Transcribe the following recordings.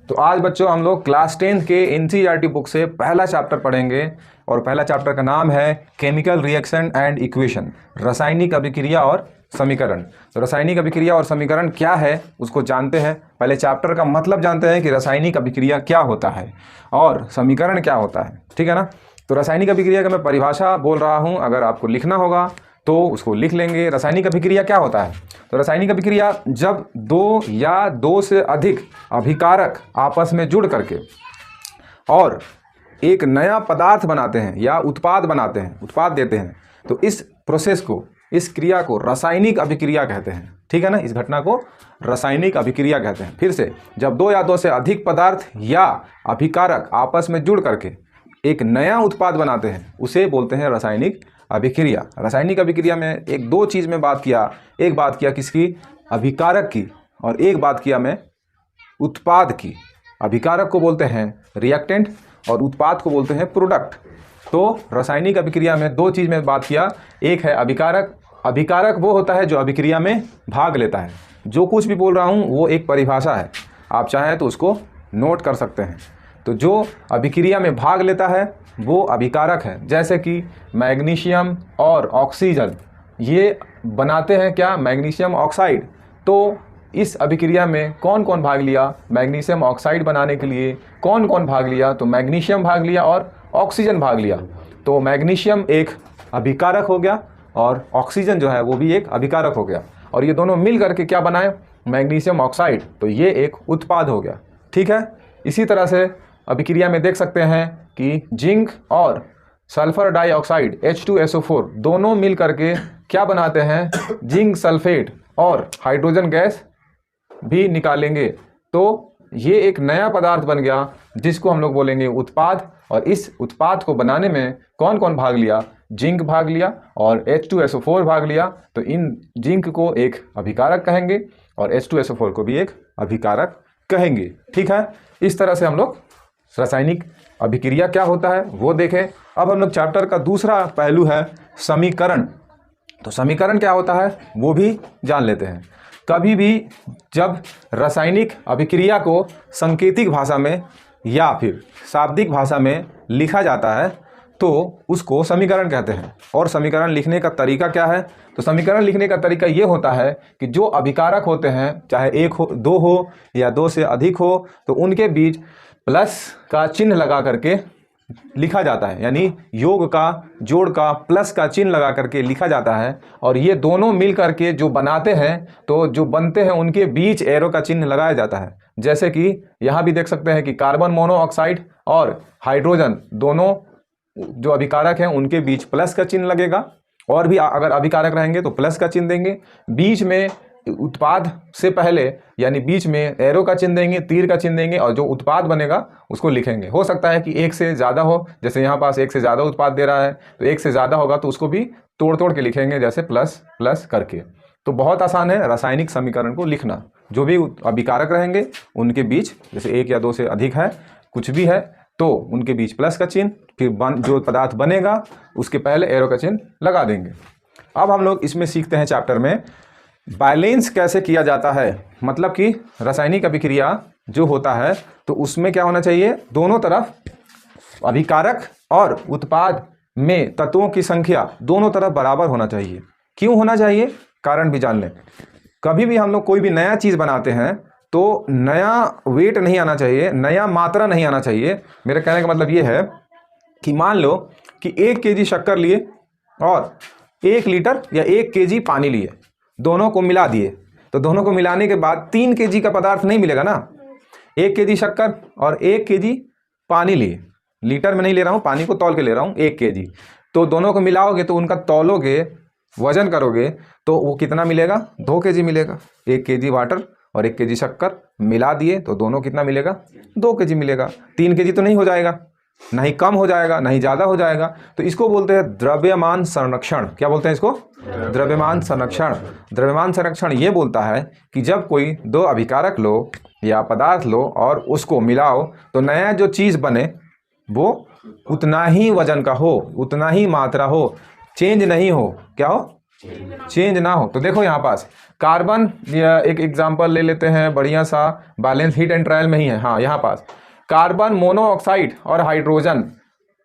तो आज बच्चों हम लोग क्लास 10 के एनसीईआरटी बुक से पहला चैप्टर पढ़ेंगे और पहला चैप्टर का नाम है केमिकल रिएक्शन एंड इक्वेशन, रासायनिक अभिक्रिया और समीकरण। तो रासायनिक अभिक्रिया और समीकरण क्या है उसको जानते हैं। पहले चैप्टर का मतलब जानते हैं कि रासायनिक अभिक्रिया क्या होता है और समीकरण क्या होता है, ठीक है ना। तो रासायनिक अभिक्रिया का मैं परिभाषा बोल रहा हूँ, अगर आपको लिखना होगा तो उसको लिख लेंगे। रासायनिक अभिक्रिया क्या होता है? तो रासायनिक अभिक्रिया जब दो या दो से अधिक अभिकारक आपस में जुड़ करके और एक नया पदार्थ बनाते हैं या उत्पाद बनाते हैं, उत्पाद देते हैं, तो इस प्रोसेस को, इस क्रिया को रासायनिक अभिक्रिया कहते हैं, ठीक है ना। इस घटना को रासायनिक अभिक्रिया कहते हैं। फिर से, जब दो या दो से अधिक पदार्थ या अभिकारक आपस में जुड़ करके एक नया उत्पाद बनाते हैं उसे बोलते हैं रासायनिक अभिक्रिया। रासायनिक अभिक्रिया में एक दो चीज़ में बात किया, एक बात किया किसकी? अभिकारक की, और एक बात किया मैं उत्पाद की। अभिकारक को बोलते हैं रिएक्टेंट और उत्पाद को बोलते हैं प्रोडक्ट। तो रासायनिक अभिक्रिया में दो चीज़ में बात किया, एक है अभिकारक। अभिकारक वो होता है जो अभिक्रिया में भाग लेता है। जो कुछ भी बोल रहा हूँ वो एक परिभाषा है, आप चाहें तो उसको नोट कर सकते हैं। तो जो अभिक्रिया में भाग लेता है वो अभिकारक है। जैसे कि मैग्नीशियम और ऑक्सीजन ये बनाते हैं क्या? Magnesium oxide. तो इस अभिक्रिया में कौन कौन भाग लिया? मैग्नीशियम ऑक्साइड बनाने के लिए कौन कौन भाग लिया? तो मैग्नीशियम भाग लिया और ऑक्सीजन भाग लिया। तो मैग्नीशियम एक अभिकारक हो गया और ऑक्सीजन जो है वो भी एक अभिकारक हो गया, और ये दोनों मिल करके क्या बनाए? Magnesium oxide. तो ये एक उत्पाद हो गया, ठीक है। इसी तरह से अभिक्रिया में देख सकते हैं कि जिंक और सल्फर डाइऑक्साइड H2SO4 दोनों मिल करके क्या बनाते हैं? जिंक सल्फेट और हाइड्रोजन गैस भी निकालेंगे। तो ये एक नया पदार्थ बन गया जिसको हम लोग बोलेंगे उत्पाद। और इस उत्पाद को बनाने में कौन कौन भाग लिया? जिंक भाग लिया और H2SO4 भाग लिया। तो इन जिंक को एक अभिकारक कहेंगे और H2SO4 को भी एक अभिकारक कहेंगे, ठीक है। इस तरह से हम लोग रासायनिक अभिक्रिया क्या होता है वो देखें। अब हम लोग चैप्टर का दूसरा पहलू है समीकरण। तो समीकरण क्या होता है वो भी जान लेते हैं। कभी भी जब रासायनिक अभिक्रिया को सांकेतिक भाषा में या फिर शाब्दिक भाषा में लिखा जाता है तो उसको समीकरण कहते हैं। और समीकरण लिखने का तरीका क्या है? तो समीकरण लिखने का तरीका ये होता है कि जो अभिकारक होते हैं, चाहे एक हो, दो हो या दो से अधिक हो, तो उनके बीच प्लस का चिन्ह लगा करके लिखा जाता है। यानी योग का, जोड़ का, प्लस का चिन्ह लगा करके लिखा जाता है। और ये दोनों मिल करके जो बनाते हैं, तो जो बनते हैं उनके बीच एरो का चिन्ह लगाया जाता है। जैसे कि यहाँ भी देख सकते हैं कि कार्बन मोनोऑक्साइड और हाइड्रोजन दोनों जो अभिकारक हैं उनके बीच प्लस का चिन्ह लगेगा, और भी अगर अभिकारक रहेंगे तो प्लस का चिन्ह देंगे। बीच में उत्पाद से पहले यानी बीच में एरो का चिन्ह देंगे, तीर का चिन्ह देंगे, और जो उत्पाद बनेगा उसको लिखेंगे। हो सकता है कि एक से ज़्यादा हो, जैसे यहाँ पास एक से ज़्यादा उत्पाद दे रहा है तो एक से ज़्यादा होगा तो उसको भी तोड़ तोड़ के लिखेंगे, जैसे प्लस प्लस करके। तो बहुत आसान है रासायनिक समीकरण को लिखना। जो भी अभिकारक रहेंगे उनके बीच, जैसे एक या दो से अधिक है, कुछ भी है, तो उनके बीच प्लस का चिन्ह, फिर जो पदार्थ बनेगा उसके पहले एरो का चिन्ह लगा देंगे। अब हम लोग इसमें सीखते हैं चैप्टर में बैलेंस कैसे किया जाता है। मतलब कि रासायनिक अभिक्रिया जो होता है तो उसमें क्या होना चाहिए? दोनों तरफ अभिकारक और उत्पाद में तत्वों की संख्या दोनों तरफ बराबर होना चाहिए। क्यों होना चाहिए? कारण भी जान लें। कभी भी हम लोग कोई भी नया चीज़ बनाते हैं तो नया वेट नहीं आना चाहिए, नया मात्रा नहीं आना चाहिए। मेरे कहने का मतलब ये है कि मान लो कि 1 kg शक्कर लिए और 1 लीटर या 1 kg पानी लिए, दोनों को मिला दिए, तो दोनों को मिलाने के बाद 3 kg का पदार्थ नहीं मिलेगा ना। 1 kg शक्कर और 1 kg पानी लिए, लीटर में नहीं ले रहा हूँ, पानी को तौल के ले रहा हूँ, 1 kg। तो दोनों को मिलाओगे तो उनका तौलोगे, वजन करोगे तो वो कितना मिलेगा? 2 kg मिलेगा। 1 kg वाटर और 1 kg शक्कर मिला दिए तो दोनों कितना मिलेगा? 2 kg मिलेगा। 3 kg तो नहीं हो जाएगा, नहीं कम हो जाएगा, नहीं ज़्यादा हो जाएगा। तो इसको बोलते हैं द्रव्यमान संरक्षण। क्या बोलते हैं इसको? द्रव्यमान संरक्षण। द्रव्यमान संरक्षण ये बोलता है कि जब कोई दो अभिकारक लो या पदार्थ लो और उसको मिलाओ तो नया जो चीज़ बने वो उतना ही वजन का हो, उतना ही मात्रा हो, चेंज नहीं हो। क्या हो? चेंज ना हो। तो देखो यहाँ पास कार्बन, या एक एग्जांपल ले लेते हैं बढ़िया सा, बैलेंस हीट एंड ट्रायल में ही है। हाँ, यहाँ पास कार्बन मोनोऑक्साइड और हाइड्रोजन।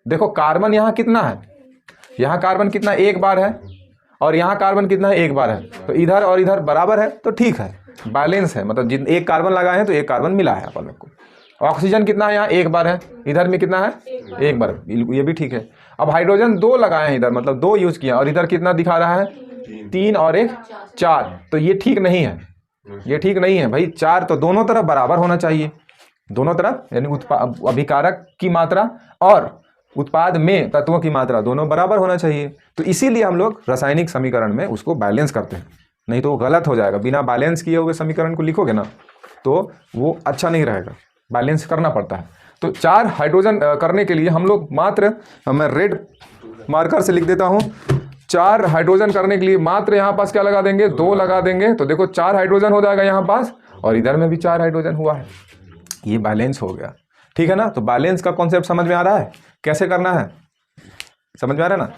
देखो कार्बन यहाँ कितना है, यहाँ कार्बन कितना, एक बार है, और यहाँ कार्बन कितना है, एक बार है। तो इधर और इधर बराबर है तो ठीक है, बैलेंस है, मतलब जितने एक कार्बन लगाए हैं तो एक कार्बन मिला है अपन लोग को। ऑक्सीजन कितना है, यहाँ एक बार है, इधर में कितना है, एक बार, ये भी ठीक है। अब हाइड्रोजन दो लगाए हैं इधर, मतलब दो यूज किया, और इधर कितना दिखा रहा है, तीन और एक चार। तो ये ठीक नहीं है, ये ठीक नहीं है भाई। चार तो दोनों तरफ बराबर होना चाहिए, दोनों तरफ, यानी अभिकारक की मात्रा और उत्पाद में तत्वों की मात्रा दोनों बराबर होना चाहिए। तो इसीलिए हम लोग रासायनिक समीकरण में उसको बैलेंस करते हैं, नहीं तो वो गलत हो जाएगा। बिना बैलेंस किए हुए समीकरण को लिखोगे ना तो वो अच्छा नहीं रहेगा, बैलेंस करना पड़ता है। तो चार हाइड्रोजन करने के लिए हम लोग मात्र, मैं रेड मार्कर से लिख देता हूँ, चार हाइड्रोजन करने के लिए मात्र यहाँ पास क्या लगा देंगे, दो लगा देंगे। तो देखो चार हाइड्रोजन हो जाएगा यहाँ पास, और इधर में भी चार हाइड्रोजन हुआ है, ये बैलेंस हो गया। ठीक है ना। तो बैलेंस का कॉन्सेप्ट समझ में आ रहा है, कैसे करना है, समझ में आ रहा है ना।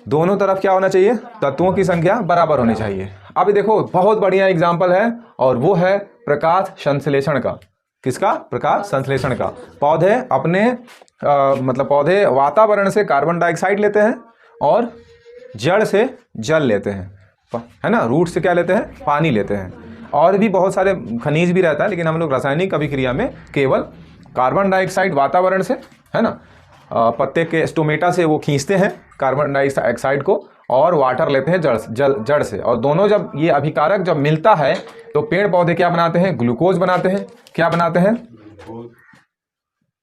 दोनों तरफ क्या होना चाहिए, तत्वों की संख्या बराबर होनी चाहिए। अब देखो बहुत बढ़िया एग्जाम्पल है, और वो है प्रकाश संश्लेषण का। किसका, प्रकाश संश्लेषण का। पौधे अपने मतलब पौधे वातावरण से कार्बन डाइऑक्साइड लेते हैं और जड़ से जल लेते हैं, है ना। रूट से क्या लेते हैं, पानी लेते हैं, और भी बहुत सारे खनिज भी रहता है, लेकिन हम लोग रासायनिक अभिक्रिया में केवल कार्बन डाइऑक्साइड वातावरण से, है ना, पत्ते के स्टोमेटा से वो खींचते हैं कार्बन डाइऑक्साइड को, और वाटर लेते हैं जड़ से। और दोनों जब ये अभिकारक जब मिलता है तो पेड़ पौधे क्या बनाते हैं, ग्लूकोज बनाते हैं। क्या बनाते हैं,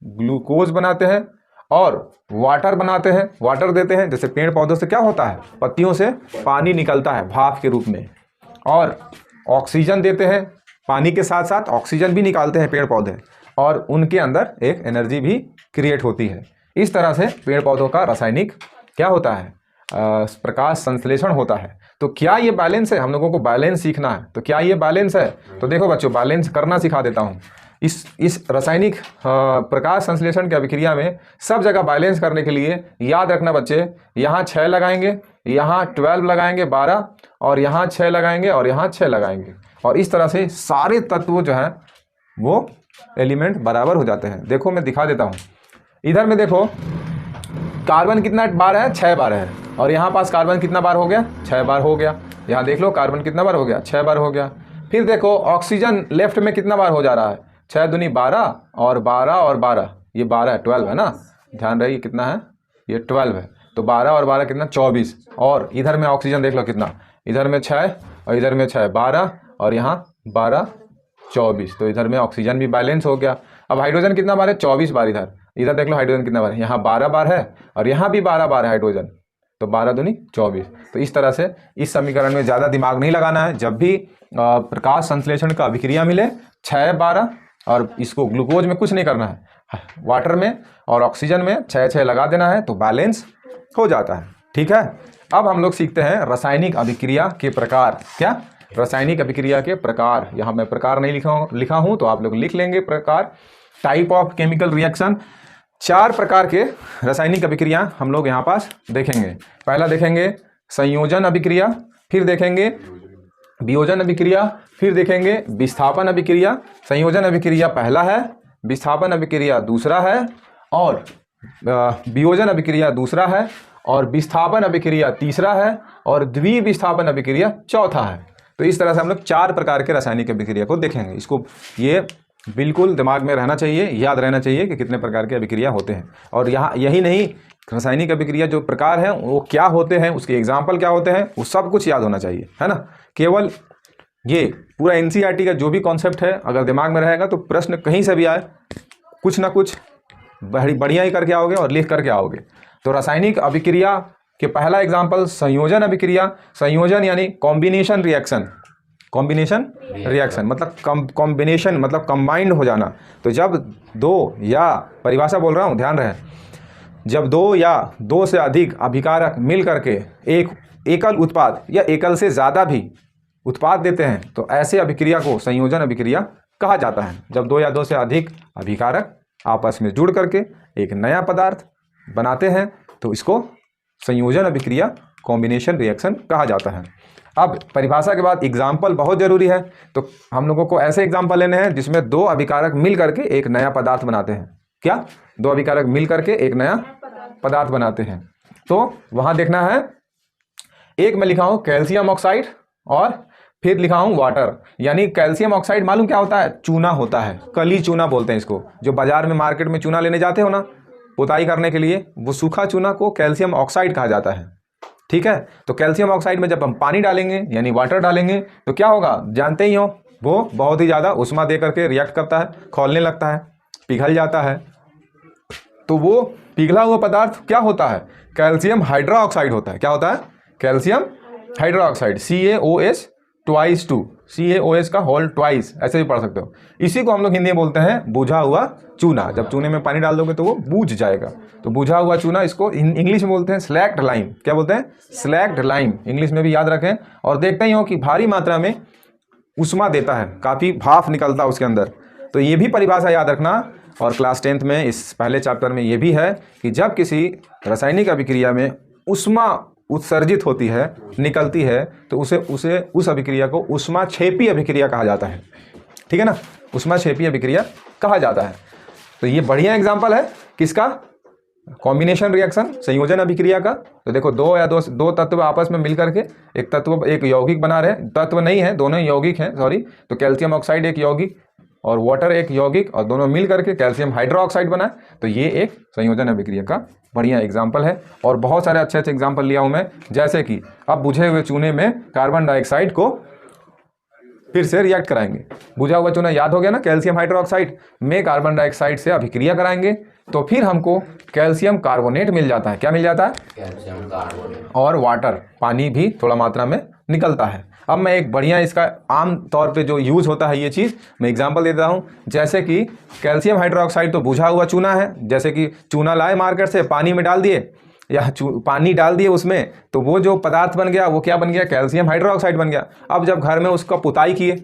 ग्लूकोज बनाते हैं, और वाटर बनाते हैं, वाटर देते हैं। जैसे पेड़ पौधों से क्या होता है, पत्तियों से पानी निकलता है भाप के रूप में, और ऑक्सीजन देते हैं, पानी के साथ साथ ऑक्सीजन भी निकालते हैं पेड़ पौधे, और उनके अंदर एक एनर्जी भी क्रिएट होती है। इस तरह से पेड़ पौधों का रासायनिक क्या होता है, प्रकाश संश्लेषण होता है। तो क्या ये बैलेंस है, हम लोगों को बैलेंस सीखना है। तो क्या ये बैलेंस है, तो देखो बच्चों बैलेंस करना सिखा देता हूँ। इस रासायनिक प्रकाश संश्लेषण की अभिक्रिया में सब जगह बैलेंस करने के लिए याद रखना बच्चे, यहाँ 6 लगाएंगे, यहाँ 12 लगाएंगे 12, और यहाँ 6 लगाएंगे, और यहाँ 6 लगाएंगे, और इस तरह से सारे तत्व जो हैं वो एलिमेंट बराबर हो जाते हैं। देखो मैं दिखा देता हूँ, इधर में देखो कार्बन कितना बार है, 6 बार है, और यहाँ पास कार्बन कितना बार हो गया, 6 बार हो गया। यहाँ देख लो कार्बन कितना बार हो गया, 6 बार हो गया। फिर देखो ऑक्सीजन लेफ्ट में कितना बार हो जा रहा है, 6 दूनी 12, और 12 और 12, ये 12 है, 12 है ना, ध्यान रहिए कितना है, ये 12 है। तो 12 और 12 कितना, 24। और इधर में ऑक्सीजन देख लो कितना, इधर में 6 और इधर में 6, 12, और यहाँ 12 24। तो इधर में ऑक्सीजन भी बैलेंस हो गया। अब हाइड्रोजन कितना बार है, 24 बार। इधर इधर देख लो हाइड्रोजन कितना बार है, यहाँ 12 बार है, और यहाँ भी 12 बार है हाइड्रोजन। तो 12 दूनी 24। तो इस तरह से इस समीकरण में ज़्यादा दिमाग नहीं लगाना है। जब भी प्रकाश संश्लेषण का अभिक्रिया मिले 6 12, और इसको ग्लूकोज में कुछ नहीं करना है, वाटर में और ऑक्सीजन में 6 6 लगा देना है, तो बैलेंस हो जाता है। ठीक है। अब हम लोग सीखते हैं रासायनिक अभिक्रिया के प्रकार। क्या, रासायनिक अभिक्रिया के प्रकार। यहाँ मैं प्रकार नहीं लिखा हूँ, तो आप लोग लिख लेंगे प्रकार। टाइप ऑफ केमिकल रिएक्शन, 4 प्रकार के रासायनिक अभिक्रिया हम लोग यहाँ पास देखेंगे। पहला देखेंगे संयोजन अभिक्रिया, फिर देखेंगे वियोजन अभिक्रिया, फिर देखेंगे विस्थापन अभिक्रिया। संयोजन अभिक्रिया पहला है, विस्थापन अभिक्रिया दूसरा है, और वियोजन अभिक्रिया दूसरा है, और विस्थापन अभिक्रिया तीसरा है, और द्विविस्थापन अभिक्रिया चौथा है। तो इस तरह से हम लोग 4 प्रकार के रासायनिक अभिक्रिया को देखेंगे। इसको ये बिल्कुल दिमाग में रहना चाहिए, याद रहना चाहिए कि कितने प्रकार के अभिक्रिया होते हैं। और यहाँ यही नहीं, रासायनिक अभिक्रिया जो प्रकार हैं वो क्या होते हैं, उसके एग्जाम्पल क्या होते हैं, वो सब कुछ याद होना चाहिए, है ना। केवल ये पूरा एनसीईआरटी का जो भी कॉन्सेप्ट है अगर दिमाग में रहेगा तो प्रश्न कहीं से भी आए कुछ ना कुछ बढ़िया ही करके आओगे और लिख करके आओगे। तो रासायनिक अभिक्रिया के पहला एग्जाम्पल संयोजन अभिक्रिया। संयोजन यानी कॉम्बिनेशन रिएक्शन। कॉम्बिनेशन रिएक्शन मतलब कॉम्बिनेशन मतलब कंबाइंड हो जाना। तो जब दो, या परिभाषा बोल रहा हूँ ध्यान रहे, जब 2 या 2 से अधिक अभिकारक मिल करके एक एकल उत्पाद या एकल से ज़्यादा भी उत्पाद देते हैं तो ऐसे अभिक्रिया को संयोजन अभिक्रिया कहा जाता है। जब 2 या 2 से अधिक अभिकारक आपस में जुड़ करके एक नया पदार्थ बनाते हैं तो इसको संयोजन अभिक्रिया कॉम्बिनेशन रिएक्शन कहा जाता है। अब परिभाषा के बाद एग्जाम्पल बहुत जरूरी है, तो हम लोगों को ऐसे एग्जाम्पल लेने हैं जिसमें दो अभिकारक मिल करके एक नया पदार्थ बनाते हैं। क्या? दो अभिकारक मिल करके एक नया पदार्थ बनाते हैं। तो वहां देखना है, एक में लिखा हूं कैल्शियम ऑक्साइड और फिर लिखा हूं वाटर। यानी कैल्शियम ऑक्साइड मालूम क्या होता है? चूना होता है, कली चूना बोलते हैं इसको। जो बाजार में मार्केट में चूना लेने जाते हो ना पुताई करने के लिए, वो सूखा चूना को कैल्शियम ऑक्साइड कहा जाता है। ठीक है, तो कैल्शियम ऑक्साइड में जब हम पानी डालेंगे यानी वाटर डालेंगे तो क्या होगा? जानते ही हो, वो बहुत ही ज़्यादा उष्मा दे करके रिएक्ट करता है, खौलने लगता है, पिघल जाता है। तो वो पिघला हुआ पदार्थ क्या होता है? कैल्शियम हाइड्रोक्साइड होता है। क्या होता है? Calcium hydroxide, CaOH twice 2, CaOH का होल ट्वाइस, ऐसे भी पढ़ सकते हो। इसी को हम लोग हिंदी में बोलते हैं बुझा हुआ चूना। जब चूने में पानी डाल दोगे तो वो बूझ जाएगा, तो बुझा हुआ चूना, इसको इंग्लिश में बोलते हैं स्लैक्ड लाइम। क्या बोलते हैं? Slaked lime. इंग्लिश में भी याद रखें। और देखते ही हो कि भारी मात्रा में उष्मा देता है, काफ़ी भाप निकलता है उसके अंदर। तो ये भी परिभाषा याद रखना। और क्लास 10th में इस पहले चैप्टर में ये भी है कि जब किसी रासायनिक अभिक्रिया में उष्मा उत्सर्जित होती है, निकलती है, तो उसे उस अभिक्रिया को ऊष्माक्षेपी अभिक्रिया कहा जाता है। ठीक है ना, ऊष्माक्षेपी अभिक्रिया कहा जाता है। तो ये बढ़िया एग्जाम्पल है किसका? कॉम्बिनेशन रिएक्शन, संयोजन अभिक्रिया का। तो देखो दो तत्व आपस में मिलकर के एक तत्व, एक यौगिक बना रहे हैं। तत्व नहीं है, दोनों यौगिक हैं, सॉरी। तो कैल्शियम ऑक्साइड एक यौगिक और वाटर एक यौगिक, और दोनों मिल करके कैल्शियम हाइड्रोक्साइड बना। तो ये एक संयोजन अभिक्रिया का बढ़िया एग्जाम्पल है। और बहुत सारे अच्छे अच्छे एग्जाम्पल लिया हूँ मैं, जैसे कि अब बुझे हुए चूने में कार्बन डाइऑक्साइड को फिर से रिएक्ट कराएंगे। बुझा हुआ चूना याद हो गया ना, कैल्शियम हाइड्रोक्साइड में कार्बन डाइऑक्साइड से अभिक्रिया कराएंगे तो फिर हमको कैल्शियम कार्बोनेट मिल जाता है। क्या मिल जाता है? Calcium carbonate. और वाटर, पानी भी थोड़ा मात्रा में निकलता है। अब मैं एक बढ़िया इसका आम तौर पे जो यूज़ होता है ये चीज़ मैं एग्जांपल देता हूँ। जैसे कि कैल्शियम हाइड्रोक्साइड तो बुझा हुआ चूना है। जैसे कि चूना लाए मार्केट से, पानी में डाल दिए या पानी डाल दिए उसमें, तो वो जो पदार्थ बन गया वो क्या बन गया? कैल्शियम हाइड्रोक्साइड बन गया। अब जब घर में उसका पुताई किए,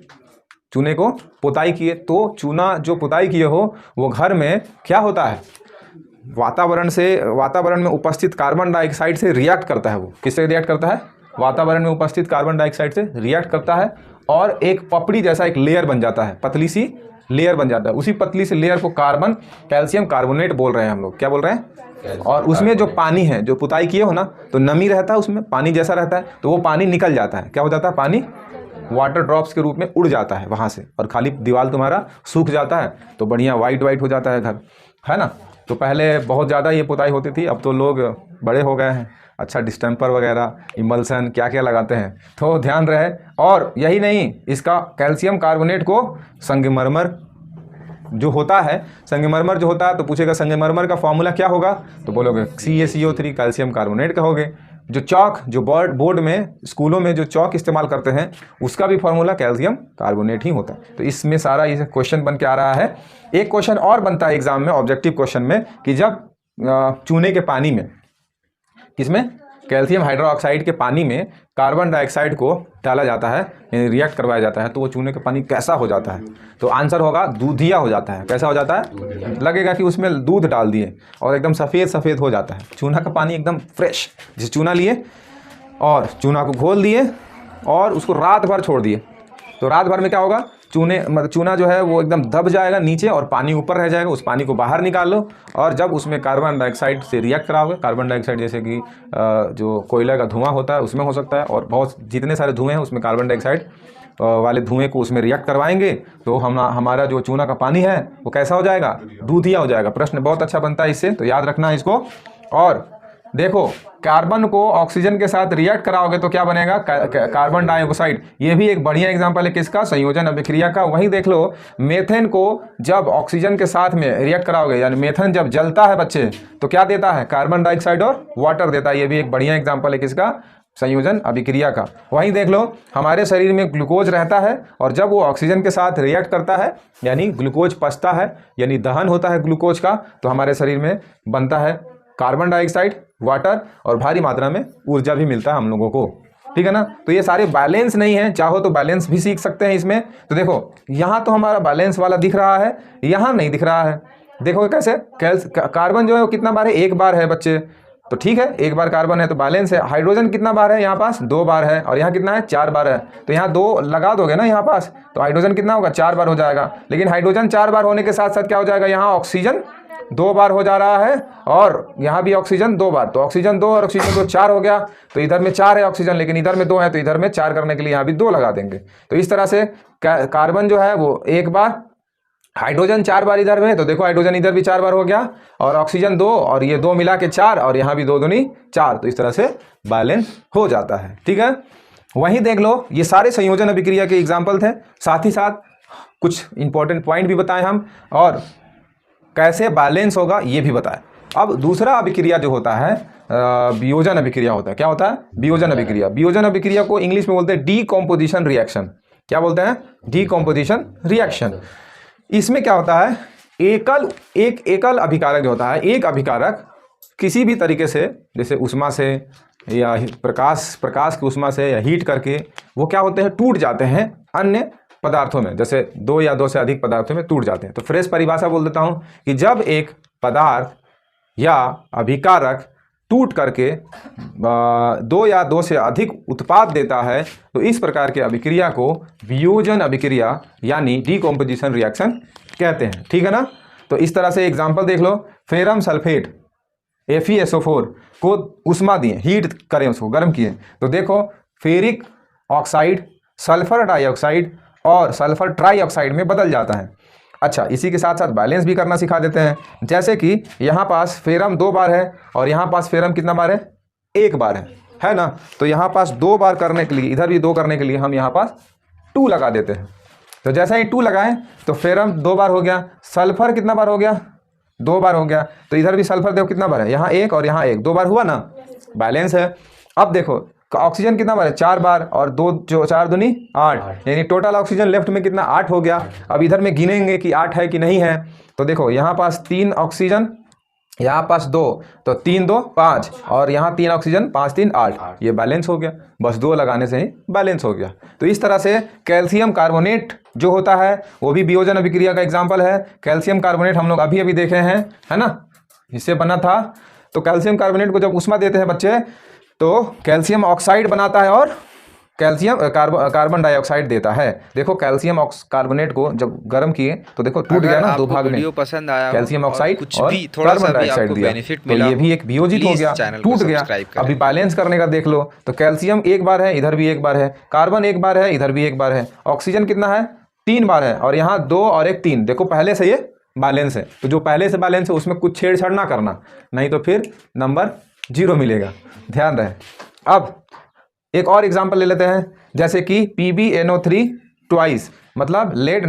चूने को पुताई किए, तो चूना जो पुताई किए हो वो घर में क्या होता है? वातावरण में उपस्थित कार्बन डाइऑक्साइड से रिएक्ट करता है। वो किससे रिएक्ट करता है? वातावरण में उपस्थित कार्बन डाइऑक्साइड से रिएक्ट करता है और एक पपड़ी जैसा एक लेयर बन जाता है, पतली सी लेयर बन जाता है। उसी पतली सी लेयर को कैल्शियम कार्बोनेट बोल रहे हैं हम लोग। क्या बोल रहे हैं? और उसमें जो पानी है, जो पुताई किए हो ना, तो नमी रहता है उसमें, पानी जैसा रहता है, तो वो पानी निकल जाता है। क्या हो जाता है? पानी वाटर ड्रॉप्स के रूप में उड़ जाता है वहाँ से, और खाली दीवार तुम्हारा सूख जाता है, तो बढ़िया वाइट हो जाता है घर, है ना। तो पहले बहुत ज़्यादा ये पुताई होती थी, अब तो लोग बड़े हो गए हैं, अच्छा डिस्टेम्पर वगैरह, इमल्सन क्या क्या लगाते हैं, तो ध्यान रहे। और यही नहीं, इसका कैल्शियम कार्बोनेट को संगमरमर जो होता है, संगमरमर जो होता है, तो पूछेगा संगमरमर का फॉर्मूला क्या होगा, तो बोलोगे CaCO3 कैल्शियम कार्बोनेट कहोगे। जो चौक, जो बोर्ड में, स्कूलों में जो चौक इस्तेमाल करते हैं, उसका भी फॉर्मूला कैल्शियम कार्बोनेट ही होता है। तो इसमें सारा ये क्वेश्चन बन के आ रहा है। एक क्वेश्चन और बनता है एग्जाम में, ऑब्जेक्टिव क्वेश्चन में, कि जब चूने के पानी में, किसमें? कैल्शियम हाइड्रोक्साइड के पानी में कार्बन डाइऑक्साइड को डाला जाता है, यानी रिएक्ट करवाया जाता है, तो वो चूने का पानी कैसा हो जाता है? तो आंसर होगा दूधिया हो जाता है। कैसा हो जाता है? लगेगा कि उसमें दूध डाल दिए और एकदम सफ़ेद हो जाता है। चूना का पानी एकदम फ्रेश, जिस चूना लिए और चूना को घोल दिए और उसको रात भर छोड़ दिए, तो रात भर में क्या होगा? चूना जो है वो एकदम दब जाएगा नीचे और पानी ऊपर रह जाएगा। उस पानी को बाहर निकाल लो और जब उसमें कार्बन डाइऑक्साइड से रिएक्ट कराओगे, कार्बन डाइऑक्साइड जैसे कि जो कोयला का धुआं होता है उसमें हो सकता है, और बहुत जितने सारे धुएं हैं उसमें कार्बन डाइऑक्साइड वाले धुएं को उसमें रिएक्ट करवाएंगे, तो हमारा जो चूना का पानी है वो कैसा हो जाएगा? दूधिया हो जाएगा। प्रश्न बहुत अच्छा बनता है इससे, तो याद रखना है इसको। और देखो, कार्बन को ऑक्सीजन के साथ रिएक्ट कराओगे तो क्या बनेगा? Carbon dioxide. ये भी एक बढ़िया एग्जांपल है किसका? संयोजन अभिक्रिया का। वहीं देख लो, मेथेन को जब ऑक्सीजन के साथ में रिएक्ट कराओगे, यानी मेथेन जब जलता है बच्चे, तो क्या देता है? कार्बन डाइऑक्साइड और वाटर देता है। ये भी एक बढ़िया एग्जाम्पल है किसका? संयोजन अभिक्रिया का। वहीं देख लो, हमारे शरीर में ग्लूकोज रहता है और जब वो ऑक्सीजन के साथ रिएक्ट करता है, यानी ग्लूकोज पचता है, यानी दहन होता है ग्लूकोज का, तो हमारे शरीर में बनता है कार्बन डाइऑक्साइड, वाटर, और भारी मात्रा में ऊर्जा भी मिलता है हम लोगों को। ठीक है ना। तो ये सारे बैलेंस नहीं है, चाहो तो बैलेंस भी सीख सकते हैं इसमें। तो देखो, यहाँ तो हमारा बैलेंस वाला दिख रहा है, यहाँ नहीं दिख रहा है। देखो कैसे, कार्बन जो है वो कितना बार है? एक बार है बच्चे। तो ठीक है, एक बार कार्बन है तो बैलेंस है। हाइड्रोजन कितना बार है यहाँ पास? 2 बार है, और यहाँ कितना है? 4 बार है। तो यहाँ 2 लगा दोगे ना यहाँ पास, तो हाइड्रोजन कितना होगा? 4 बार हो जाएगा। लेकिन हाइड्रोजन 4 बार होने के साथ साथ क्या हो जाएगा? यहाँ ऑक्सीजन 2 बार हो जा रहा है, और यहाँ भी ऑक्सीजन 2 बार। तो ऑक्सीजन 2 और ऑक्सीजन 2 4 हो गया। तो इधर में 4 है ऑक्सीजन, लेकिन इधर में 2 है, तो इधर में 4 करने के लिए यहाँ भी 2 लगा देंगे। तो इस तरह से कार्बन जो है वो 1 बार, हाइड्रोजन 4 बार इधर में, तो देखो हाइड्रोजन इधर भी 4 बार हो गया, और ऑक्सीजन 2 और ये 2 मिला के 4, और यहाँ भी 2 दूनी 4। तो इस तरह से बैलेंस हो जाता है। ठीक है, वहीं देख लो, ये सारे संयोजन अभिक्रिया के एग्जाम्पल थे, साथ ही साथ कुछ इंपॉर्टेंट पॉइंट भी बताए हम, और कैसे बैलेंस होगा ये भी बताया। अब दूसरा अभिक्रिया जो होता है वियोजन अभिक्रिया होता है। क्या होता है? वियोजन अभिक्रिया। वियोजन अभिक्रिया को इंग्लिश में बोलते हैं डीकॉम्पोजिशन रिएक्शन। क्या बोलते हैं? Decomposition reaction. इसमें क्या होता है? एक एकल अभिकारक जो होता है, एक अभिकारक किसी भी तरीके से, जैसे उष्मा से या प्रकाश की उष्मा से या हीट करके, वो क्या होते हैं? टूट जाते हैं अन्य पदार्थों में, जैसे 2 या 2 से अधिक पदार्थों में टूट जाते हैं। तो फ्रेश परिभाषा बोल देता हूं कि जब एक पदार्थ या अभिकारक टूट करके 2 या 2 से अधिक उत्पाद देता है, तो इस प्रकार के अभिक्रिया को वियोजन अभिक्रिया यानी डीकॉम्पोजिशन रिएक्शन कहते हैं। ठीक है ना? तो इस तरह से एग्जांपल देख लो। फेरम सल्फेट FeSO4 को उष्मा दिए, हीट करें, उसको गर्म किए, तो देखो फेरिक ऑक्साइड सल्फर डाइऑक्साइड और सल्फर ट्राइऑक्साइड में बदल जाता है। अच्छा, इसी के साथ साथ बैलेंस भी करना सिखा देते हैं। जैसे कि यहाँ पास फेरम 2 बार है, और यहाँ पास फेरम कितना बार है? 1 बार है ना? तो यहाँ पास 2 बार करने के लिए, इधर भी 2 करने के लिए हम यहाँ पास 2 लगा देते हैं। तो जैसे ही 2 लगाएं तो फेरम 2 बार हो गया। सल्फर कितना बार हो गया? 2 बार हो गया। तो इधर भी सल्फर देखो कितना बार है? यहाँ 1 और यहाँ 1, 2 बार हुआ ना, बैलेंस है। अब देखो ऑक्सीजन कितना बार है? 4 बार, और 2 जो 4 दूनी 8, यानी टोटल ऑक्सीजन लेफ्ट में कितना? 8 हो गया। अब इधर में गिनेंगे कि 8 है कि नहीं है। तो देखो यहाँ पास 3 ऑक्सीजन, यहाँ पास 2, तो 3 2 5, और यहाँ 3 ऑक्सीजन, 5 3 8, ये बैलेंस हो गया। बस 2 लगाने से ही बैलेंस हो गया। तो इस तरह से कैल्शियम कार्बोनेट जो होता है वो भी वियोजन अभिक्रिया का एग्जाम्पल है। कैल्शियम कार्बोनेट हम लोग अभी अभी देखे हैं, है ना, इससे बना था। तो कैल्शियम कार्बोनेट को जब उष्मा देते हैं बच्चे, तो कैल्शियम ऑक्साइड बनाता है और कैल्शियम कार्बन डाइऑक्साइड देता है। देखो कैल्शियम कार्बोनेट को जब गर्म किए तो देखो टूट गया ना 2 भाग में। पसंद आया कैल्शियम ऑक्साइड कुछ और भी थोड़ा सा कार्बन भी डाइऑक्साइड आपको दिया, बेनिफिट तो मिला ये भी एक वियोजित हो गया, टूट गया। अभी बैलेंस करने का देख लो, तो कैल्शियम 1 बार है, इधर भी 1 बार है, कार्बन 1 बार है, इधर भी 1 बार है, ऑक्सीजन कितना है? 3 बार है, और यहाँ 2 और 1 3। देखो पहले से ये बैलेंस है, तो जो पहले से बैलेंस है उसमें कुछ छेड़छाड़ ना करना, नहीं तो फिर नंबर 0 मिलेगा, ध्यान रहे। अब एक और एग्जांपल ले लेते हैं, जैसे कि PbNO3 ट्वाइस, मतलब लेड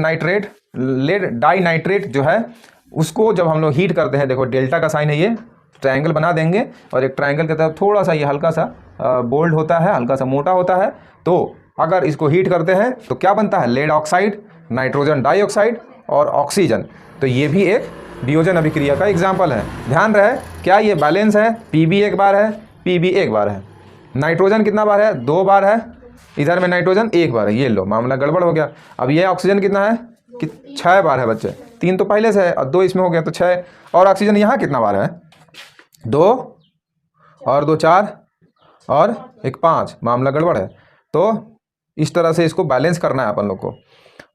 डाई नाइट्रेट जो है, उसको जब हम लोग हीट करते हैं, देखो डेल्टा का साइन है, ये ट्रायंगल बना देंगे, और एक ट्रायंगल की तरफ थोड़ा सा ये हल्का सा बोल्ड होता है, हल्का सा मोटा होता है। तो अगर इसको हीट करते हैं तो क्या बनता है? लेड ऑक्साइड, नाइट्रोजन डाइऑक्साइड और ऑक्सीजन। तो ये भी एक वियोजन अभिक्रिया का एग्जाम्पल है। ध्यान रहे, क्या ये बैलेंस है? Pb 1 बार है, Pb 1 बार है। नाइट्रोजन कितना बार है? 2 बार है, इधर में नाइट्रोजन 1 बार है। ये लो, मामला गड़बड़ हो गया। अब ये ऑक्सीजन कितना है कि 6 बार है बच्चे, 3 तो पहले से है और 2 इसमें हो गया, तो 6। और ऑक्सीजन यहाँ कितना बार है? 2 और 2 4 और 1 5, मामला गड़बड़ है। तो इस तरह से इसको बैलेंस करना है अपन लोग को।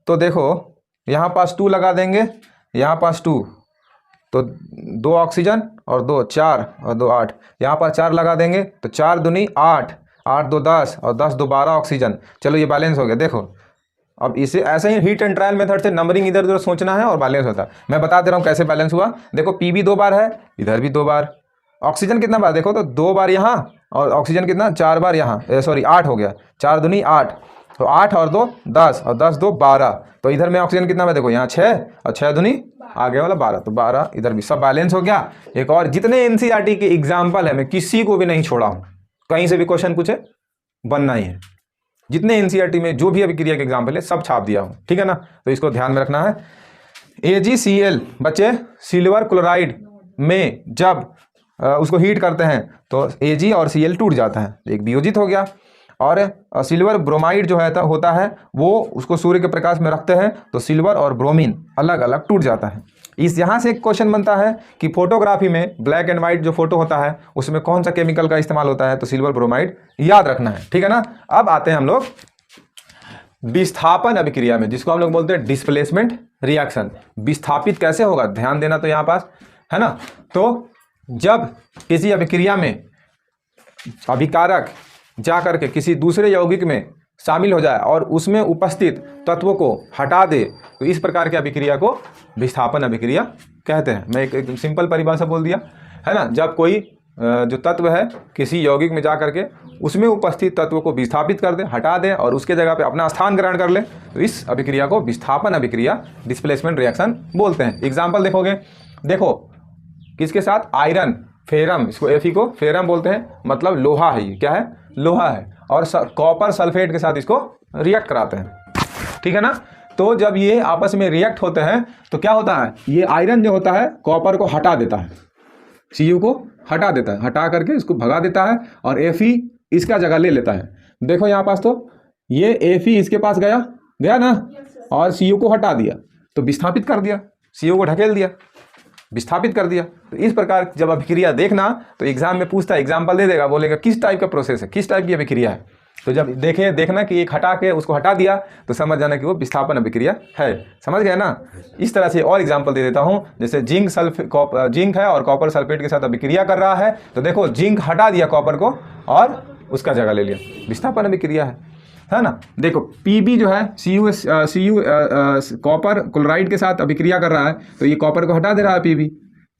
तो देखो यहाँ पास 2 लगा देंगे, यहाँ पास 2, तो 2 ऑक्सीजन और 2 4 और 2 8, यहाँ पर 4 लगा देंगे, तो 4 दूनी 8, 8 2 10 और 10 2 12 ऑक्सीजन। चलो ये बैलेंस हो गया। देखो अब इसे ऐसे ही हीट एंड ट्रायल मेथड से नंबरिंग इधर उधर सोचना है और बैलेंस होता है। मैं बता दे रहा हूँ कैसे बैलेंस हुआ। देखो Pb 2 बार है, इधर भी 2 बार। ऑक्सीजन कितना बार? देखो तो 2 बार यहाँ, और ऑक्सीजन कितना? 4 बार यहाँ, सॉरी 8 हो गया, 4 दूनी 8, तो 8 और 2 10 और 10 2 12। तो इधर में ऑक्सीजन कितना है? देखो यहाँ 6 और 6 दूनी आगे वाला 12, तो 12 इधर भी, सब बैलेंस हो गया। एक और जितने एनसीईआरटी के एग्जाम्पल है, मैं किसी को भी नहीं छोड़ा हूँ, कहीं से भी क्वेश्चन पूछे बनना ही है। जितने एनसीईआरटी में जो भी अभिक्रिया के एग्जाम्पल है सब छाप दिया हूँ, ठीक है ना। तो इसको ध्यान में रखना है। AgCl बच्चे सिल्वर क्लोराइड में जब उसको हीट करते हैं तो Ag और Cl टूट जाता है, एक वियोजित हो गया। और सिल्वर ब्रोमाइड जो है होता है, वो उसको सूर्य के प्रकाश में रखते हैं तो सिल्वर और ब्रोमीन अलग अलग टूट जाता है। इस यहाँ से एक क्वेश्चन बनता है कि फोटोग्राफी में ब्लैक एंड व्हाइट जो फोटो होता है उसमें कौन सा केमिकल का इस्तेमाल होता है, तो सिल्वर ब्रोमाइड याद रखना है, ठीक है ना। अब आते हैं हम लोग विस्थापन अभिक्रिया में, जिसको हम लोग बोलते हैं डिस्प्लेसमेंट रिएक्शन। विस्थापित कैसे होगा, ध्यान देना तो यहाँ पास है ना। तो जब किसी अभिक्रिया में अभिकारक जा करके किसी दूसरे यौगिक में शामिल हो जाए और उसमें उपस्थित तत्वों को हटा दे, तो इस प्रकार की अभिक्रिया को विस्थापन अभिक्रिया कहते हैं। मैं एक सिंपल परिभाषा बोल दिया है ना। जब कोई जो तत्व है किसी यौगिक में जा करके उसमें उपस्थित तत्वों को विस्थापित कर दे, हटा दे और उसके जगह पे अपना स्थान ग्रहण कर ले, तो इस अभिक्रिया को विस्थापन अभिक्रिया डिस्प्लेसमेंट रिएक्शन बोलते हैं। एग्जाम्पल देखोगे, देखो किसके साथ, आयरन फेरम, इसको एफी को फेरम बोलते हैं, मतलब लोहा है, ये क्या है, लोहा है, और कॉपर सल्फेट के साथ इसको रिएक्ट कराते हैं, ठीक है ना। तो जब ये आपस में रिएक्ट होते हैं तो क्या होता है, ये आयरन जो होता है कॉपर को हटा देता है, Cu को हटा देता है, हटा करके इसको भगा देता है और Fe इसका जगह ले लेता है। देखो यहाँ पास तो ये Fe इसके पास गया ना, और Cu को हटा दिया तो विस्थापित कर दिया, Cu को ढकेल दिया, विस्थापित कर दिया। तो इस प्रकार जब अभिक्रिया देखना तो एग्जाम में पूछता है, एग्जाम्पल दे देगा, बोलेगा किस टाइप का प्रोसेस है, किस टाइप की अभिक्रिया है। तो जब देखना कि एक हटा के उसको हटा दिया तो समझ जाना कि वो विस्थापन अभिक्रिया है। समझ गए ना। इस तरह से और एग्जांपल दे देता हूँ, जैसे जिंक है और कॉपर सल्फेट के साथ अभिक्रिया कर रहा है, तो देखो जिंक हटा दिया कॉपर को और उसका जगह ले लिया, विस्थापन अभिक्रिया है ना। देखो Pb जो है Cu कॉपर क्लोराइड के साथ अभिक्रिया कर रहा है, तो ये कॉपर को हटा दे रहा है Pb,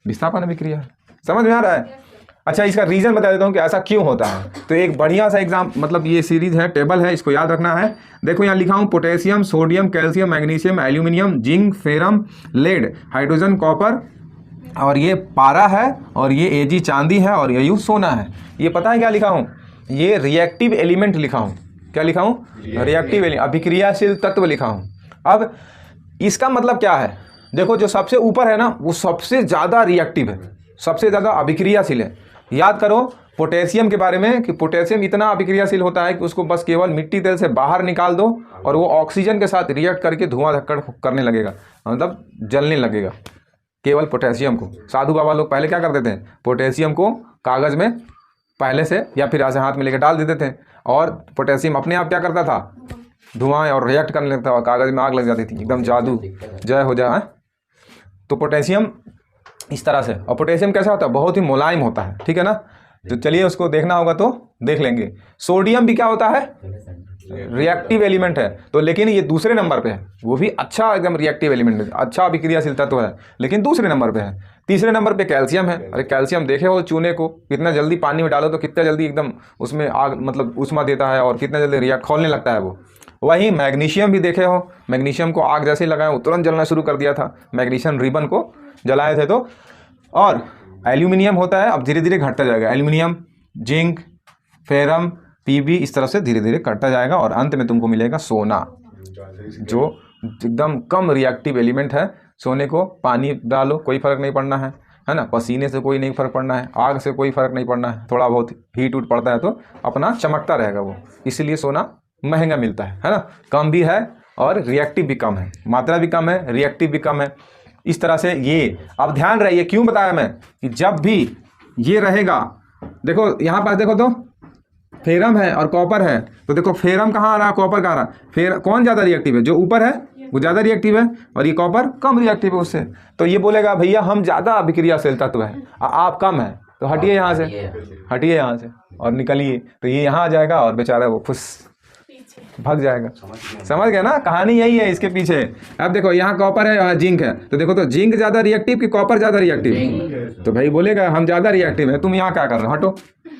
विस्थापन अभिक्रिया है। समझ में आ रहा है। अच्छा, इसका रीज़न बता देता हूँ कि ऐसा क्यों होता है। तो एक बढ़िया सा एग्जाम, मतलब ये सीरीज है, टेबल है, इसको याद रखना है। देखो यहाँ लिखा हूँ potassium, sodium, calcium, magnesium, aluminium, zinc, ferrum, lead, hydrogen, copper, और ये पारा है, और ये Ag चांदी है, और ये सोना है। ये पता है क्या लिखा हूँ, ये रिएक्टिव एलिमेंट लिखा हूँ। क्या लिखा हूँ, रिएक्टिव एलिमेंट, अभिक्रियाशील तत्व लिखा हूँ। अब इसका मतलब क्या है, देखो जो सबसे ऊपर है ना वो सबसे ज़्यादा रिएक्टिव है, सबसे ज़्यादा अभिक्रियाशील है। याद करो पोटेशियम के बारे में कि पोटेशियम इतना अभिक्रियाशील होता है कि उसको बस केवल मिट्टी तेल से बाहर निकाल दो और वो ऑक्सीजन के साथ रिएक्ट करके धुआं धक्कड़ करने लगेगा, मतलब जलने लगेगा। केवल पोटेशियम को साधु बाबा लोग पहले क्या करते थे, पोटेशियम को कागज़ में पहले से या फिर ऐसे हाथ में लेकर डाल देते थे, और पोटेशियम अपने आप क्या करता था, धुआं और रिएक्ट करने लगता था, कागज़ में आग लग जाती थी, एकदम जादू, जय हो जाए। तो पोटेशियम इस तरह से, और पोटेशियम कैसा होता है, बहुत ही मुलायम होता है, ठीक है ना। तो चलिए उसको देखना होगा तो देख लेंगे। सोडियम भी क्या होता है, रिएक्टिव एलिमेंट है, तो लेकिन ये दूसरे नंबर पे है, वो भी अच्छा एकदम रिएक्टिव एलिमेंट है, अच्छा अभिक्रियाशील तत्व है, लेकिन दूसरे नंबर पे है। तीसरे नंबर पे कैल्शियम है। अरे कैल्शियम देखे हो चूने को, कितना जल्दी पानी में डालो तो कितना जल्दी एकदम उसमें आग, मतलब उष्मा देता है और कितना जल्दी रिएक्ट खोलने लगता है वो। वहीं मैग्नीशियम भी देखे हो, मैग्नीशियम को आग जैसे लगाया तुरंत जलना शुरू कर दिया था, मैग्नीशियम रिबन को जलाए थे तो। और एल्यूमिनियम होता है, अब धीरे धीरे घटता जाएगा, एल्यूमिनियम, जिंक, फेरम, Pb, इस तरह से धीरे धीरे घटता जाएगा और अंत में तुमको मिलेगा सोना, जो एकदम कम रिएक्टिव एलिमेंट है। सोने को पानी डालो कोई फर्क नहीं पड़ना है ना, पसीने से कोई नहीं फर्क पड़ना है, आग से कोई फर्क नहीं पड़ना है, थोड़ा बहुत हीट उट पड़ता है तो अपना चमकता रहेगा वो, इसलिए सोना महंगा मिलता है ना, कम भी है और रिएक्टिव भी कम है, मात्रा भी कम है, रिएक्टिव भी कम है। इस तरह से ये, अब ध्यान रहे, ये क्यों बताया मैं कि जब भी ये रहेगा, देखो यहाँ पास देखो तो फेरम है और कॉपर है, तो देखो फेरम कहाँ आ रहा है, कॉपर कहाँ आ रहा है, कौन ज़्यादा रिएक्टिव है, जो ऊपर है वो ज़्यादा रिएक्टिव है और ये कॉपर कम रिएक्टिव है उससे। तो ये बोलेगा भैया हम ज़्यादा अभिक्रियाशील तत्व है, आप कम है, तो हटिए यहाँ से, हटिए यहाँ से और निकलिए। तो ये यहाँ आ जाएगा और बेचारा वो खुश भाग जाएगा। समझ गए ना, कहानी यही है इसके पीछे। अब देखो यहाँ कॉपर है और जिंक है, तो देखो तो जिंक ज़्यादा रिएक्टिव कि कॉपर ज़्यादा रिएक्टिव, तो भाई बोलेगा हम ज़्यादा रिएक्टिव है, तुम यहाँ क्या कर रहे हो, हटो।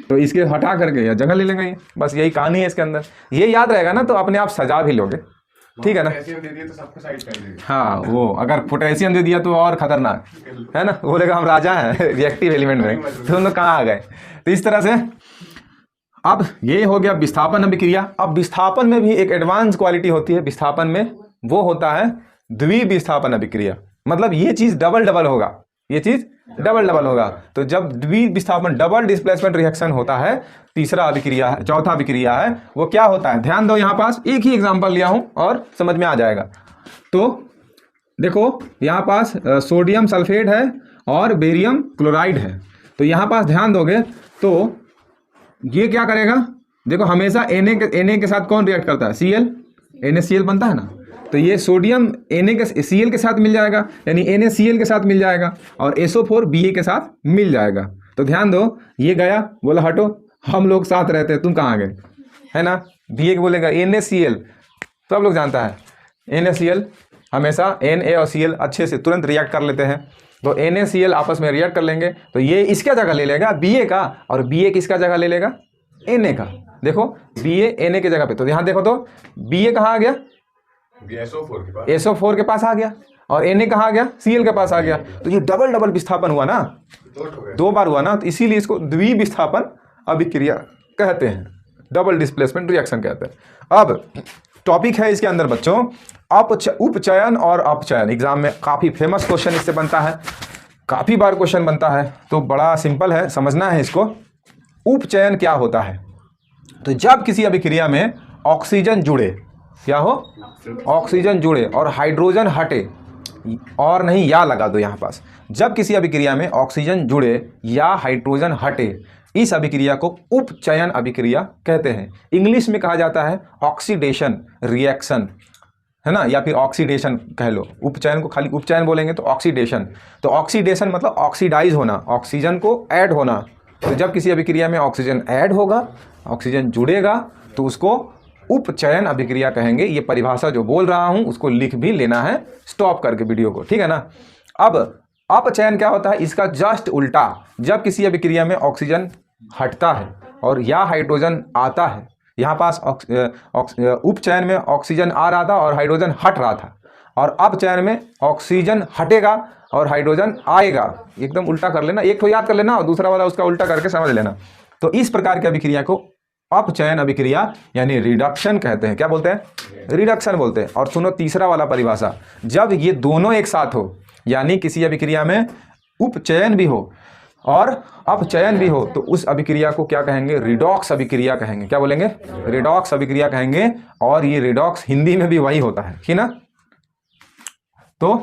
तो इसके हटा करके या जगह ले लेंगे ये, बस यही कहानी है इसके अंदर। ये याद रहेगा ना तो अपने आप सजा भी लोगे, ठीक है ना। हाँ, वो अगर पोटेशियम दे दिया तो और खतरनाक है ना, बोलेगा हम राजा हैं रिएक्टिव एलिमेंट में, तो हम लोग कहाँ आ गए। तो इस तरह से अब ये हो गया विस्थापन अभिक्रिया। अब विस्थापन में भी एक एडवांस क्वालिटी होती है विस्थापन में, वो होता है द्विविस्थापन अभिक्रिया। मतलब ये चीज़ डबल डबल होगा, ये चीज़ डबल डबल होगा। तो जब द्विविस्थापन डबल डिस्प्लेसमेंट रिएक्शन होता है, तीसरा अभिक्रिया है, चौथा अभिक्रिया है, वो क्या होता है, ध्यान दो। यहाँ पास एक ही एग्जांपल लिया हूँ और समझ में आ जाएगा। तो देखो यहाँ पास सोडियम सल्फेट है और बेरियम क्लोराइड है। तो यहाँ पास ध्यान दोगे तो ये क्या करेगा, देखो हमेशा Na के साथ कौन रिएक्ट करता है, Cl, NaCl बनता है ना। तो ये सोडियम Na के Cl के साथ मिल जाएगा, यानी NaCl के साथ मिल जाएगा, और SO4 Ba के साथ मिल जाएगा। तो ध्यान दो, ये गया, बोला हटो, हम लोग साथ रहते हैं, तुम कहाँ गए, है ना। Ba के बोलेगा NaCl, सब लोग जानता है NaCl हमेशा Na और Cl अच्छे से तुरंत रिएक्ट कर लेते हैं। तो NaCl आपस में रिएक्ट कर लेंगे, तो ये इसका जगह ले लेगा Ba का, और Ba किसका जगह ले लेगा, Na का। देखो Ba Na की जगह पे, तो यहाँ देखो तो Ba कहाँ आ गया, SO4 के पास आ गया, और Na कहाँ आ गया, Cl के पास आ गया। तो ये डबल डबल विस्थापन हुआ ना, 2 बार हुआ ना, तो इसीलिए इसको द्विविस्थापन अभिक्रिया कहते हैं, डबल डिस्प्लेसमेंट रिएक्शन कहते हैं। अब टॉपिक है इसके अंदर बच्चों उपचयन और अपचयन। एग्जाम में काफ़ी फेमस क्वेश्चन इससे बनता है, काफ़ी बार क्वेश्चन बनता है, तो बड़ा सिंपल है, समझना है इसको। उपचयन क्या होता है, तो जब किसी अभिक्रिया में ऑक्सीजन जुड़े, क्या हो, ऑक्सीजन जुड़े और हाइड्रोजन हटे, और नहीं या लगा दो यहाँ पास, जब किसी अभिक्रिया में ऑक्सीजन जुड़े या हाइड्रोजन हटे, इस अभिक्रिया को उपचयन अभिक्रिया कहते हैं। इंग्लिश में कहा जाता है ऑक्सीडेशन रिएक्शन, है ना, या फिर ऑक्सीडेशन कह लो। उपचयन को खाली उपचयन बोलेंगे तो ऑक्सीडेशन। तो ऑक्सीडेशन मतलब ऑक्सीडाइज होना, ऑक्सीजन को ऐड होना। तो जब किसी अभिक्रिया में ऑक्सीजन ऐड होगा, ऑक्सीजन जुड़ेगा, तो उसको उपचयन अभिक्रिया कहेंगे। ये परिभाषा जो बोल रहा हूँ उसको लिख भी लेना है स्टॉप करके वीडियो को, ठीक है ना। अब अपचयन क्या होता है, इसका जस्ट उल्टा, जब किसी अभिक्रिया में ऑक्सीजन हटता है और या हाइड्रोजन आता है, यहाँ पास उपचयन में ऑक्सीजन आ रहा था और हाइड्रोजन हट रहा था, और अपचयन में ऑक्सीजन हटेगा और हाइड्रोजन आएगा। एकदम उल्टा कर लेना, एक तो याद कर लेना और दूसरा वाला उसका उल्टा करके समझ लेना। तो इस प्रकार की अभिक्रिया को अपचयन अभिक्रिया यानी रिडक्शन कहते हैं। क्या बोलते हैं, रिडक्शन बोलते हैं। और सुनो तीसरा वाला परिभाषा, जब ये दोनों एक साथ हो, यानी किसी अभिक्रिया में उपचयन भी हो और अपचयन भी हो, तो उस अभिक्रिया को क्या कहेंगे, रिडॉक्स अभिक्रिया कहेंगे। क्या बोलेंगे, रिडॉक्स अभिक्रिया कहेंगे। और ये रिडॉक्स हिंदी में भी वही होता है ना। तो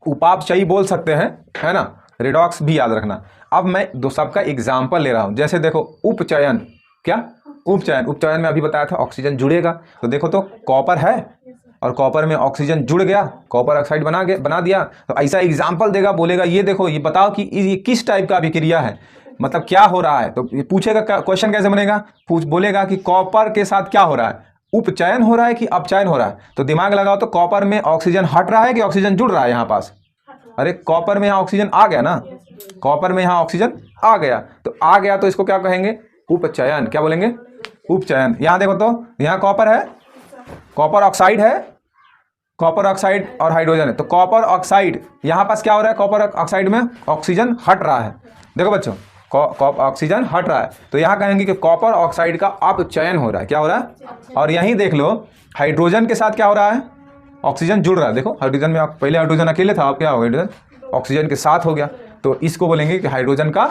उपापचयी बोल सकते हैं, है ना, रिडॉक्स भी याद रखना। अब मैं दो सबका एग्जाम्पल ले रहा हूं। जैसे देखो उपचयन, क्या उपचयन, उपचयन में अभी बताया था ऑक्सीजन जुड़ेगा। तो देखो तो कॉपर है और कॉपर में ऑक्सीजन जुड़ गया, कॉपर ऑक्साइड बना दिया। तो ऐसा एग्जाम्पल देगा, बोलेगा ये देखो, ये बताओ कि ये किस टाइप का अभिक्रिया है, मतलब क्या हो रहा है। तो ये पूछेगा, क्वेश्चन कैसे बनेगा, बोलेगा कि कॉपर के साथ क्या हो रहा है, उपचयन हो रहा है कि अपचयन हो रहा है। तो दिमाग लगाओ, तो कॉपर में ऑक्सीजन हट रहा है कि ऑक्सीजन जुड़ रहा है यहाँ पास। अरे कॉपर में यहाँ ऑक्सीजन आ गया ना, कॉपर में यहाँ ऑक्सीजन आ गया, तो आ गया तो इसको क्या कहेंगे, उपचयन। क्या बोलेंगे, उपचयन। यहाँ देखो तो यहाँ कॉपर है, कॉपर ऑक्साइड है, कॉपर ऑक्साइड और हाइड्रोजन है। तो कॉपर ऑक्साइड यहाँ पास क्या हो रहा है, कॉपर ऑक्साइड में ऑक्सीजन हट रहा है। देखो बच्चों, ऑक्सीजन हट रहा है, तो यहाँ कहेंगे कि कॉपर ऑक्साइड का अपचयन हो रहा है। क्या हो रहा है, और यहीं देख लो हाइड्रोजन के साथ क्या हो रहा है, ऑक्सीजन जुड़ रहा है। देखो हाइड्रोजन में पहले हाइड्रोजन अकेले था, अब क्या हो गया, हाइड्रोजन ऑक्सीजन के साथ हो गया। तो इसको बोलेंगे कि हाइड्रोजन का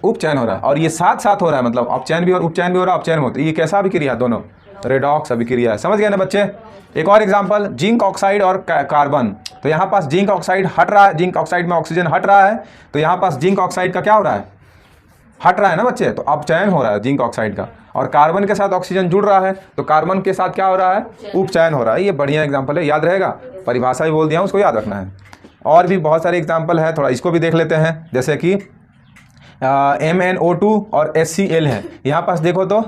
उपचयन हो रहा है। और ये साथ साथ हो रहा है, मतलब अपचयन भी और उपचयन भी हो रहा है, अपचयन होता है। ये कैसा अभिक्रिया, दोनों रेडॉक्स अभिक्रिया है। समझ गए ना बच्चे। एक और एग्जांपल, जिंक ऑक्साइड और कार्बन। तो यहाँ पास जिंक ऑक्साइड हट रहा है, जिंक ऑक्साइड में ऑक्सीजन हट रहा है, तो यहाँ पास जिंक ऑक्साइड का क्या हो रहा है, हट रहा है ना बच्चे, तो अपचयन हो रहा है जिंक ऑक्साइड का। और कार्बन के साथ ऑक्सीजन जुड़ रहा है, तो कार्बन के साथ क्या हो रहा है, उपचयन हो रहा है। ये बढ़िया एग्जाम्पल है, याद रहेगा, परिभाषा भी बोल दिया, उसको याद रखना है। और भी बहुत सारे एग्जाम्पल है, थोड़ा इसको भी देख लेते हैं। जैसे कि MnO2 और HCl है। यहाँ पास देखो तो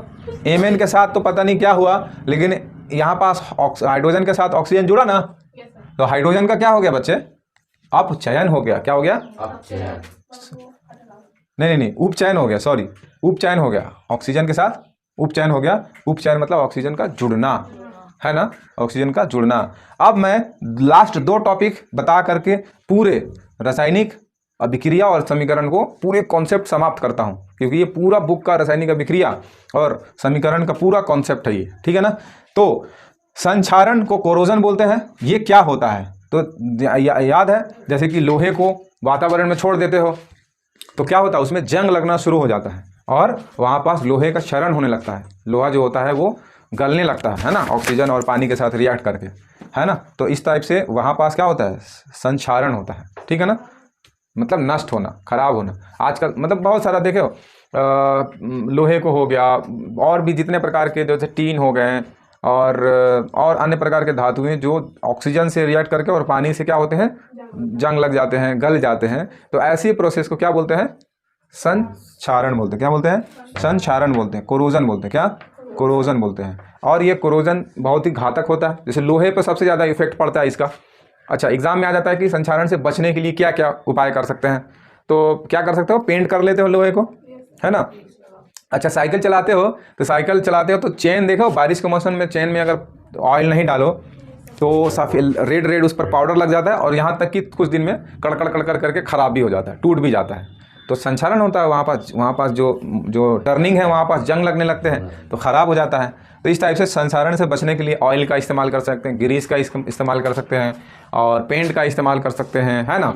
Mn के साथ तो पता नहीं क्या हुआ, लेकिन यहाँ पास हाइड्रोजन के साथ ऑक्सीजन जुड़ा ना, तो हाइड्रोजन का क्या हो गया बच्चे, अपचयन हो गया। क्या हो गया, नहीं उपचयन हो गया, सॉरी, उपचयन हो गया, ऑक्सीजन के साथ उपचयन हो गया। उपचयन मतलब ऑक्सीजन का जुड़ना, है ना, ऑक्सीजन का जुड़ना। अब मैं लास्ट 2 टॉपिक बता करके पूरे रासायनिक अभिक्रिया और समीकरण को पूरे कॉन्सेप्ट समाप्त करता हूं, क्योंकि ये पूरा बुक का रासायनिक अभिक्रिया और समीकरण का पूरा कॉन्सेप्ट है ये, ठीक है ना। तो संक्षारण को कोरोजन बोलते हैं। ये क्या होता है, तो याद है, जैसे कि लोहे को वातावरण में छोड़ देते हो तो क्या होता है, उसमें जंग लगना शुरू हो जाता है और वहाँ पास लोहे का क्षरण होने लगता है। लोहा जो होता है वो गलने लगता है ना, ऑक्सीजन और पानी के साथ रिएक्ट करके, है ना। तो इस टाइप से वहाँ पास क्या होता है, संक्षारण होता है, ठीक है ना, मतलब नष्ट होना, खराब होना। आजकल मतलब बहुत सारा देखे हो, लोहे को हो गया, और भी जितने प्रकार के जैसे टीन हो गए और अन्य प्रकार के धातुएं जो ऑक्सीजन से रिएक्ट करके और पानी से क्या होते हैं, जंग लग जाते हैं, गल जाते हैं। तो ऐसी प्रोसेस को क्या बोलते हैं, संक्षारण बोलते हैं। क्या बोलते हैं, संक्षारण बोलते हैं, कोरोजन बोलते हैं। क्या, कोरोजन बोलते हैं। और ये कोरोजन बहुत ही घातक होता है, जैसे लोहे पर सबसे ज़्यादा इफेक्ट पड़ता है इसका। अच्छा, एग्जाम में आ जाता है कि संक्षारण से बचने के लिए क्या क्या उपाय कर सकते हैं। तो क्या कर सकते हो, पेंट कर लेते हो लोहे को, है ना। अच्छा, साइकिल चलाते हो तो साइकिल चलाते हो तो चेन देखो, बारिश के मौसम में चेन में अगर ऑयल नहीं डालो तो सफ़ेद रेड रेड उस पर पाउडर लग जाता है, और यहाँ तक कि कुछ दिन में कड़कड़ कड़कड़ करके ख़राब भी हो जाता है, टूट भी जाता है। तो संक्षारण होता है वहाँ पास जो टर्निंग है वहाँ पास जंग लगने लगते हैं तो ख़राब हो जाता है। तो इस टाइप से संक्षारण से बचने के लिए ऑयल का इस्तेमाल कर सकते हैं, ग्रीस का इस्तेमाल कर सकते हैं, और पेंट का इस्तेमाल कर सकते हैं, है ना।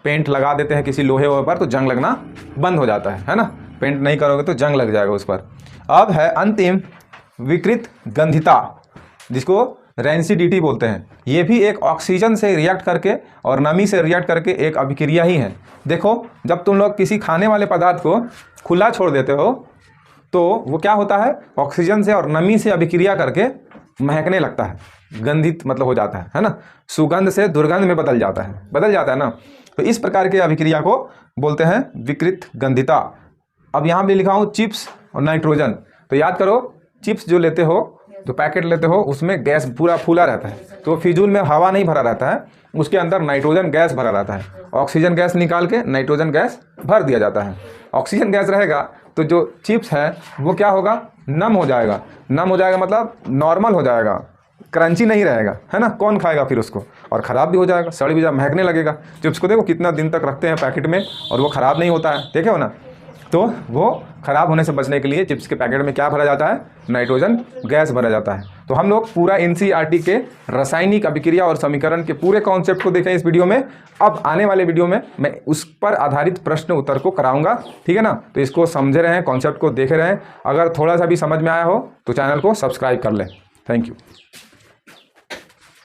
पेंट लगा देते हैं किसी लोहे पर तो जंग लगना बंद हो जाता है ना। पेंट नहीं करोगे तो जंग लग जाएगा उस पर। अब है अंतिम, विकृत गंधिता, जिसको रेंसिडिटी बोलते हैं। ये भी एक ऑक्सीजन से रिएक्ट करके और नमी से रिएक्ट करके एक अभिक्रिया ही है। देखो, जब तुम लोग किसी खाने वाले पदार्थ को खुला छोड़ देते हो तो वो क्या होता है, ऑक्सीजन से और नमी से अभिक्रिया करके महकने लगता है, गंधित मतलब हो जाता है ना। सुगंध से दुर्गंध में बदल जाता है ना। तो इस प्रकार के अभिक्रिया को बोलते हैं विकृत गंधिता। अब यहाँ भी लिखा हूँ चिप्स और नाइट्रोजन। तो याद करो, चिप्स जो लेते हो, जो पैकेट लेते हो, उसमें गैस पूरा फूला रहता है, तो फिजूल में हवा नहीं भरा रहता है, उसके अंदर नाइट्रोजन गैस भरा रहता है। ऑक्सीजन गैस निकाल के नाइट्रोजन गैस भर दिया जाता है। ऑक्सीजन गैस रहेगा तो जो चिप्स है वो क्या होगा, नम हो जाएगा। नम हो जाएगा मतलब नॉर्मल हो जाएगा, क्रंची नहीं रहेगा, है ना। कौन खाएगा फिर उसको, और ख़राब भी हो जाएगा, सड़ भी महकने लगेगा। चिप्स को देखो कितना दिन तक रखते हैं पैकेट में और वो ख़राब नहीं होता है, देखे हो ना। तो वो ख़राब होने से बचने के लिए चिप्स के पैकेट में क्या भरा जाता है, नाइट्रोजन गैस भरा जाता है। तो हम लोग पूरा एनसीईआरटी के रासायनिक अभिक्रिया और समीकरण के पूरे कॉन्सेप्ट को देखें इस वीडियो में। अब आने वाले वीडियो में मैं उस पर आधारित प्रश्न उत्तर को कराऊंगा, ठीक है ना। तो इसको समझे रहें, कॉन्सेप्ट को देखे रहें। अगर थोड़ा सा भी समझ में आया हो तो चैनल को सब्सक्राइब कर लें। Thank you.